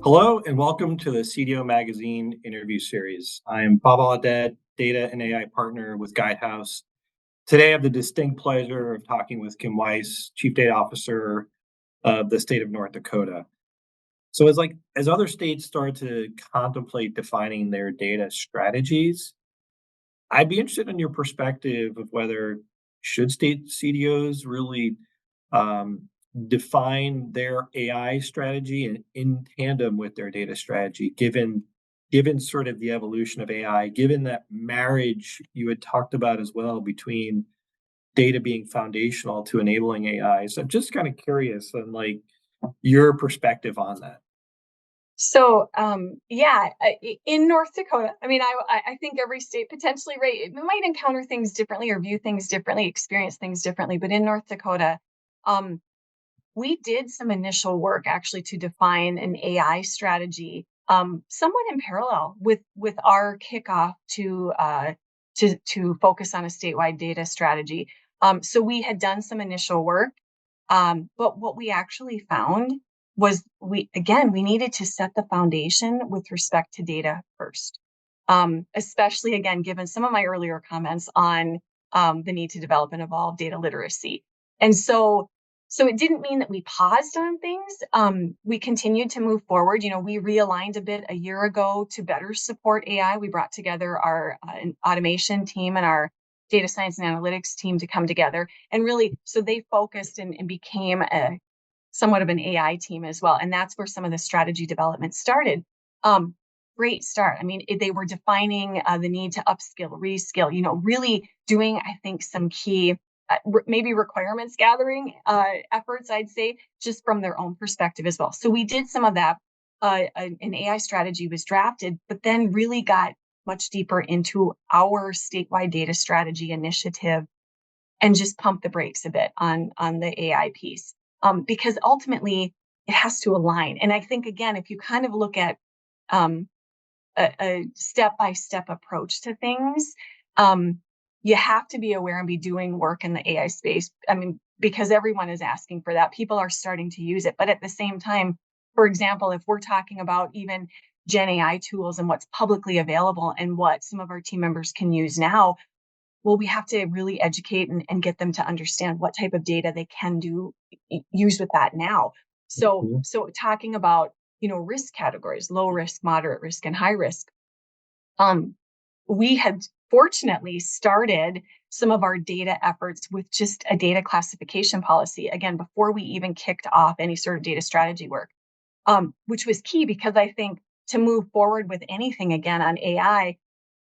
Hello and welcome to the CDO Magazine interview series. I'm Bob Audet, Data and AI Partner with Guidehouse. Today I have the distinct pleasure of talking with Kim Weis, Chief Data Officer of the state of North Dakota. So as other states start to contemplate defining their data strategies, I'd be interested in your perspective of whether should state CDOs really um, define their AI strategy in tandem with their data strategy, given sort of the evolution of AI, given that marriage you had talked about as well between data being foundational to enabling AI. So I'm just kind of curious on your perspective on that. In North Dakota, I think every state potentially, right, it might encounter things differently or view things differently, experience things differently. But in North Dakota, um, we did some initial work actually to define an AI strategy, somewhat in parallel with our kickoff to focus on a statewide data strategy. So we had done some initial work, but what we actually found was we needed to set the foundation with respect to data first, especially again, given some of my earlier comments on the need to develop and evolve data literacy. And so it didn't mean that we paused on things. We continued to move forward. We realigned a bit a year ago to better support AI. We brought together our automation team and our data science and analytics team to come together. And really, so they focused and became somewhat of an AI team as well. And that's where some of the strategy development started. Great start. They were defining the need to upskill, reskill, really doing, I think, some key maybe requirements gathering efforts, I'd say, just from their own perspective as well. So we did some of that. An AI strategy was drafted, but then really got much deeper into our statewide data strategy initiative and just pump the brakes a bit on the AI piece, because ultimately it has to align. And I think, again, if you kind of look at a step-by-step approach to things, you have to be aware and be doing work in the AI space. Because everyone is asking for that. People are starting to use it. But at the same time, for example, if we're talking about even Gen AI tools and what's publicly available and what some of our team members can use now, well, we have to really educate and get them to understand what type of data they can use with that now. So talking about, risk categories, low risk, moderate risk, and high risk. We had fortunately started some of our data efforts with just a data classification policy, again, before we even kicked off any sort of data strategy work, which was key because I think to move forward with anything again on AI,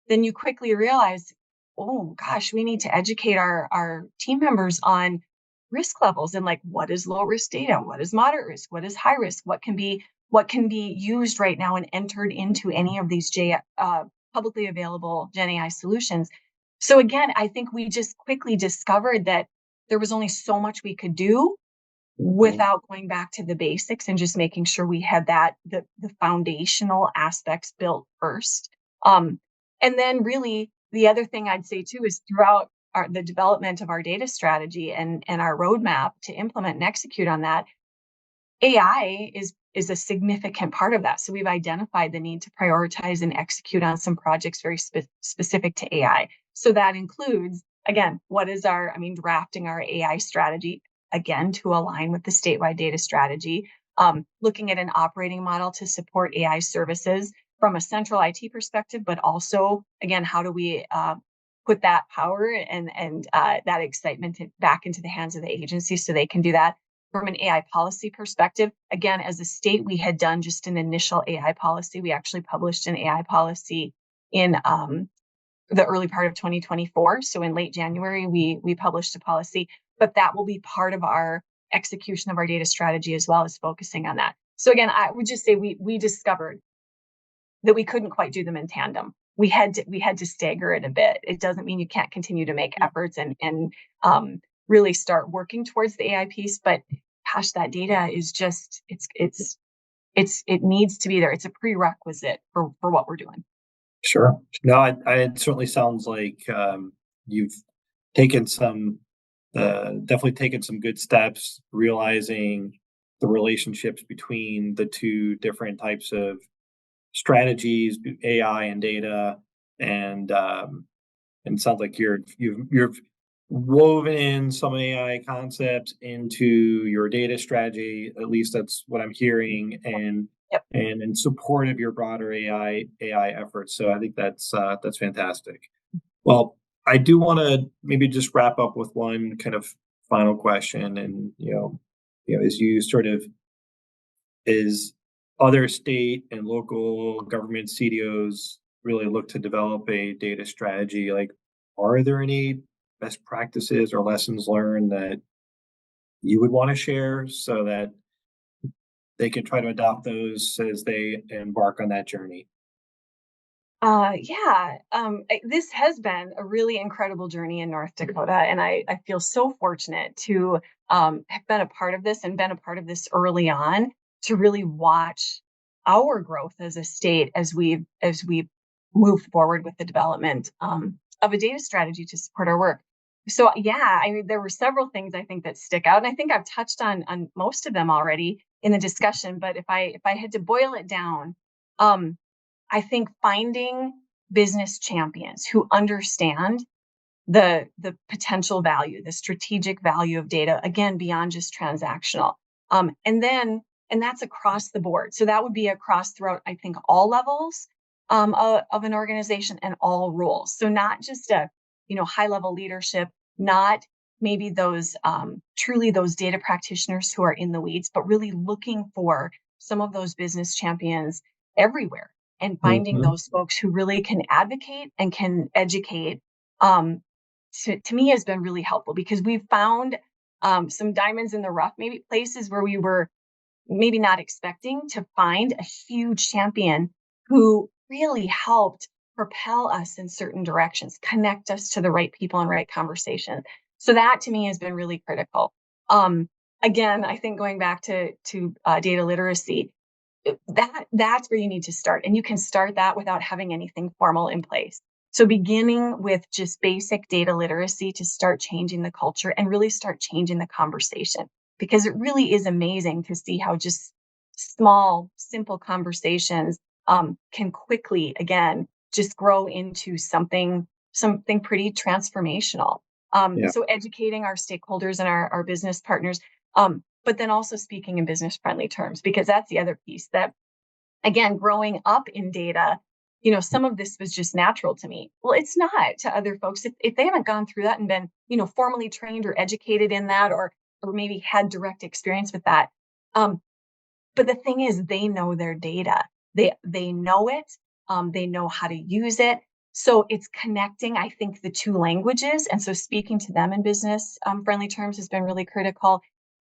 then you quickly realize, oh gosh, we need to educate our team members on risk levels and what is low risk data, what is moderate risk, what is high risk, what can be used right now and entered into any of these publicly available Gen AI solutions. So again, I think we just quickly discovered that there was only so much we could do without going back to the basics and just making sure we had the foundational aspects built first. And then really the other thing I'd say too is throughout the development of our data strategy and our roadmap to implement and execute on that, AI is a significant part of that. So we've identified the need to prioritize and execute on some projects very specific to AI. So that includes, again, drafting our AI strategy, again, to align with the statewide data strategy, looking at an operating model to support AI services from a central IT perspective, but also, again, how do we put that power and that excitement back into the hands of the agency so they can do that. From an AI policy perspective, again, as a state, we had done just an initial AI policy. We actually published an AI policy in the early part of 2024. So in late January, we published a policy, but that will be part of our execution of our data strategy as well as focusing on that. So again, I would just say we discovered that we couldn't quite do them in tandem. We had to stagger it a bit. It doesn't mean you can't continue to make efforts and really start working towards the AI piece, but gosh, that data is just it needs to be there. It's a prerequisite for what we're doing. Sure. No, it certainly sounds like you've taken definitely taken some good steps, realizing the relationships between the two different types of strategies, AI and data, and and it sounds like you've woven in some AI concepts into your data strategy. At least that's what I'm hearing, Yep. and in support of your broader AI efforts. So I think that's fantastic. Well, I do want to maybe just wrap up with one kind of final question, and as you sort of as other state and local government CDOs really look to develop a data strategy, like, are there any best practices or lessons learned that you would want to share so that they can try to adopt those as they embark on that journey? Yeah, this has been a really incredible journey in North Dakota, and I feel so fortunate to have been a part of this and been a part of this early on to really watch our growth as a state as we move forward with the development of a data strategy to support our work. So yeah, I mean, there were several things I think that stick out, and I think I've touched on most of them already in the discussion. But if I had to boil it down, um, I think finding business champions who understand the potential value, the strategic value of data, again, beyond just transactional. And that's across the board. So that would be across throughout, I think, all levels of an organization and all roles. So not just a, high level leadership, not maybe those truly those data practitioners who are in the weeds, but really looking for some of those business champions everywhere and finding Hmm. those folks who really can advocate and can educate. Um, to me has been really helpful because we've found some diamonds in the rough, maybe places where we were maybe not expecting to find a huge champion who really helped propel us in certain directions, connect us to the right people and right conversation. So that to me has been really critical. Um, Again, I think going back to data literacy, that's where you need to start, and you can start that without having anything formal in place. So beginning with just basic data literacy to start changing the culture and really start changing the conversation, because it really is amazing to see how just small simple conversations can quickly again just grow into something pretty transformational. Yeah. So educating our stakeholders and our business partners, but then also speaking in business friendly terms, because that's the other piece that, again, growing up in data, some of this was just natural to me. Well, it's not to other folks if they haven't gone through that and been, formally trained or educated in that, or maybe had direct experience with that. Um, but the thing is, they know their data. They know it. They know how to use it. So it's connecting, I think, the two languages, and so speaking to them in business friendly terms has been really critical.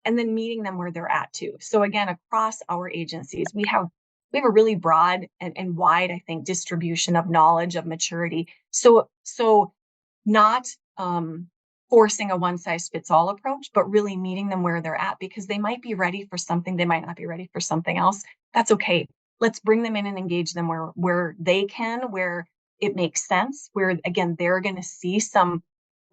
And then meeting them where they're at too. So again, across our agencies, we have a really broad and wide, I think, distribution of knowledge, of maturity. So not forcing a one size fits all approach, but really meeting them where they're at, because they might be ready for something, they might not be ready for something else. That's okay. Let's bring them in and engage them where they can, where it makes sense, where again they're going to see some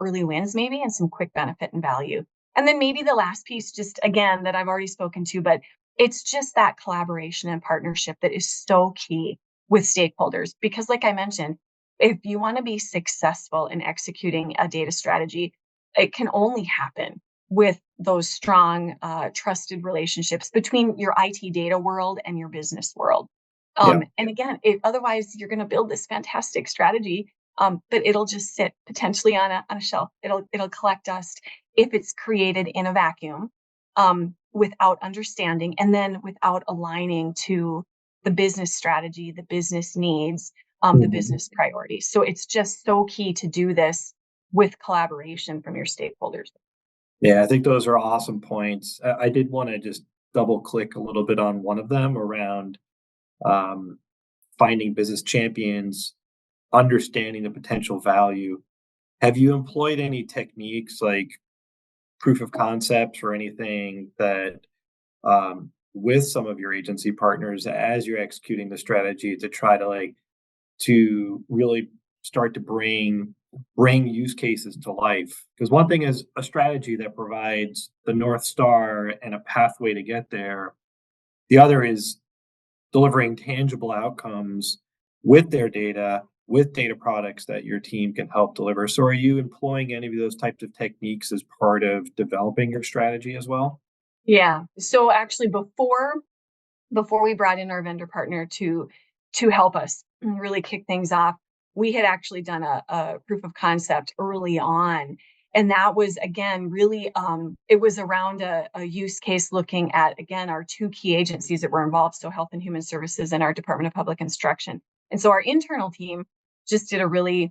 early wins maybe and some quick benefit and value. And then maybe the last piece, just again, that I've already spoken to, but it's just that collaboration and partnership that is so key with stakeholders. Because, like I mentioned, if you want to be successful in executing a data strategy, it can only happen with those strong, trusted relationships between your IT data world and your business world. Yeah. And again, otherwise, you're going to build this fantastic strategy, but it'll just sit potentially on a shelf. It'll collect dust if it's created in a vacuum, without understanding and then without aligning to the business strategy, the business needs, the Mhm. business priorities. So it's just so key to do this with collaboration from your stakeholders. Yeah, I think those are awesome points. I did want to just double click a little bit on one of them around um, finding business champions, understanding the potential value. Have you employed any techniques like proof of concepts or anything that with some of your agency partners as you're executing the strategy to try to to really start to bring bring use cases to life. Because one thing is a strategy that provides the North Star and a pathway to get there. The other is delivering tangible outcomes with their data, with data products that your team can help deliver. So are you employing any of those types of techniques as part of developing your strategy as well? Yeah. So actually before we brought in our vendor partner to help us really kick things off, we had actually done a proof of concept early on. And that was, again, really, it was around a use case looking at, again, our two key agencies that were involved, so Health and Human Services and our Department of Public Instruction. And so our internal team just did a really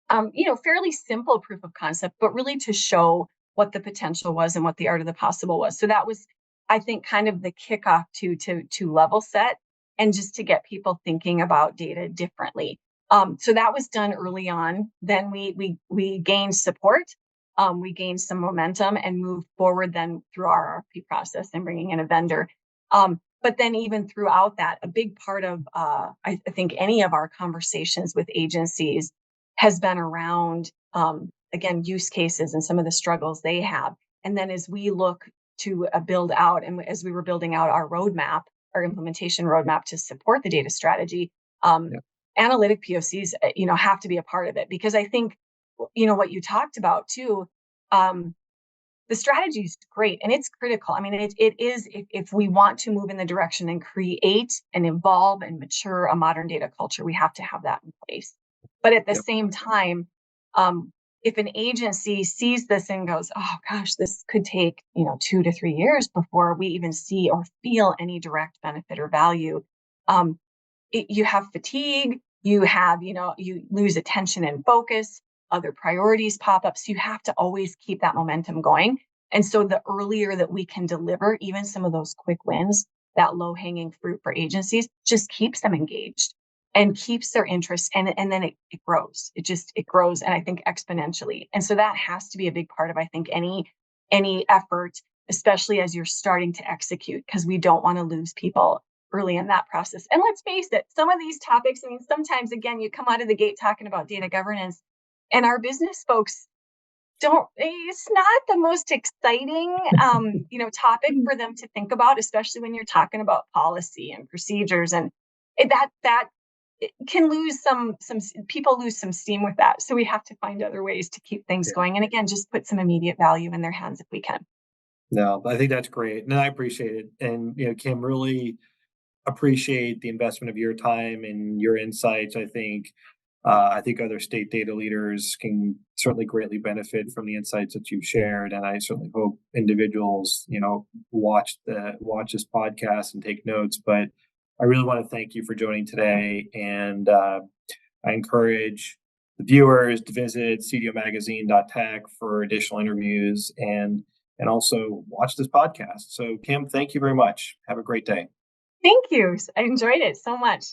fairly simple proof of concept, but really to show what the potential was and what the art of the possible was. So that was, I think, kind of the kickoff to level set and just to get people thinking about data differently. So that was done early on. Then we gained support, we gained some momentum, and moved forward then through our RFP process and bringing in a vendor. But then even throughout that, a big part of I think any of our conversations with agencies has been around, again, use cases and some of the struggles they have. And then as we look to build out, and as we were building out our roadmap, our implementation roadmap to support the data strategy, Yeah. analytic POCs, have to be a part of it. Because I think, what you talked about too, the strategy is great and it's critical. I mean, it is, if we want to move in the direction and create and evolve and mature a modern data culture, we have to have that in place. But at the Yep. same time, if an agency sees this and goes, oh gosh, this could take, 2 to 3 years before we even see or feel any direct benefit or value, um, you have fatigue, you lose attention and focus, other priorities pop up. So you have to always keep that momentum going. And so the earlier that we can deliver even some of those quick wins, that low hanging fruit for agencies, just keeps them engaged and keeps their interest. And then it grows. It grows. And I think exponentially. And so that has to be a big part of, I think, any effort, especially as you're starting to execute, because we don't want to lose people early in that process. And let's face it, some of these topics, I mean, sometimes, again, you come out of the gate talking about data governance, and our business folks it's not the most exciting, topic for them to think about, especially when you're talking about policy and procedures. And that it can lose some people lose some steam with that. So we have to find other ways to keep things Yeah. going. And again, just put some immediate value in their hands if we can. No, I think that's great. And I appreciate it. And, Kim, really appreciate the investment of your time and your insights. I think other state data leaders can certainly greatly benefit from the insights that you've shared, and I certainly hope individuals, watch this podcast and take notes. But I really want to thank you for joining today, and I encourage the viewers to visit cdomagazine.tech for additional interviews and also watch this podcast. So, Kim, thank you very much. Have a great day. Thank you. I enjoyed it so much.